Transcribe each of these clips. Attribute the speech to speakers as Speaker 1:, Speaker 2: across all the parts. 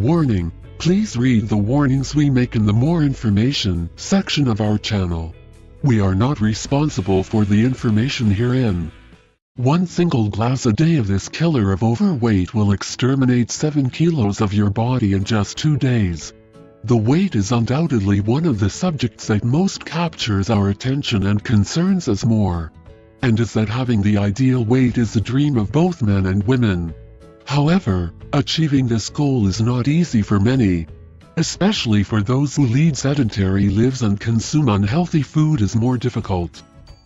Speaker 1: Warning: please read the warnings we make in the More Information section of our channel. We are not responsible for the information herein. One single glass a day of this killer of overweight will exterminate 7 kilos of your body in just 2 days. The weight is undoubtedly one of the subjects that most captures our attention and concerns us more. And is that having the ideal weight is the dream of both men and women. However, achieving this goal is not easy for many. Especially for those who lead sedentary lives and consume unhealthy food is more difficult.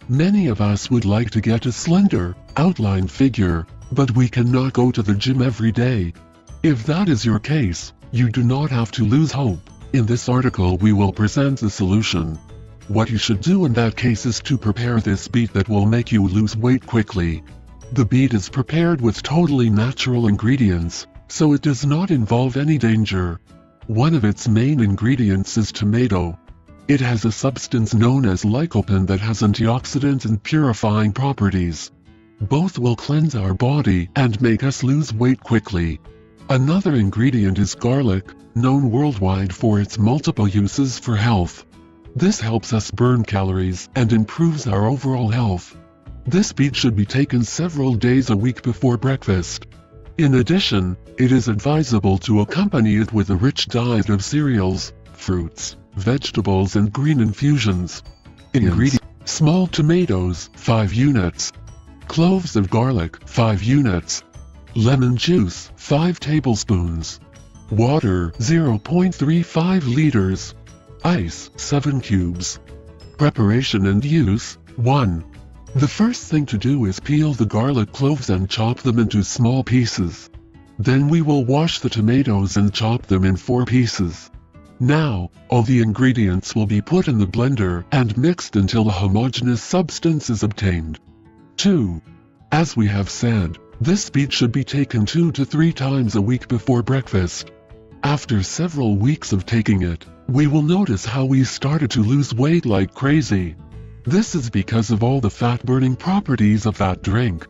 Speaker 1: Many of us would like to get a slender, outlined figure, but we cannot go to the gym every day. If that is your case, you do not have to lose hope. In this article we will present the solution. What you should do in that case is to prepare this beet that will make you lose weight quickly. The beet is prepared with totally natural ingredients, so it does not involve any danger. One of its main ingredients is tomato. It has a substance known as lycopene that has antioxidant and purifying properties. Both will cleanse our body and make us lose weight quickly. Another ingredient is garlic, known worldwide for its multiple uses for health. This helps us burn calories and improves our overall health. This beet should be taken several days a week before breakfast. In addition, it is advisable to accompany it with a rich diet of cereals, fruits, vegetables and green infusions. Ingredients: small tomatoes, 5 units. Cloves of garlic, 5 units. Lemon juice, 5 tablespoons. Water, 0.35 liters. Ice, 7 cubes. Preparation and use: 1. The first thing to do is peel the garlic cloves and chop them into small pieces. Then we will wash the tomatoes and chop them in 4 pieces. Now, all the ingredients will be put in the blender and mixed until a homogeneous substance is obtained. 2. As we have said, this beet should be taken 2 to 3 times a week before breakfast. After several weeks of taking it, we will notice how we started to lose weight like crazy. This is because of all the fat-burning properties of that drink.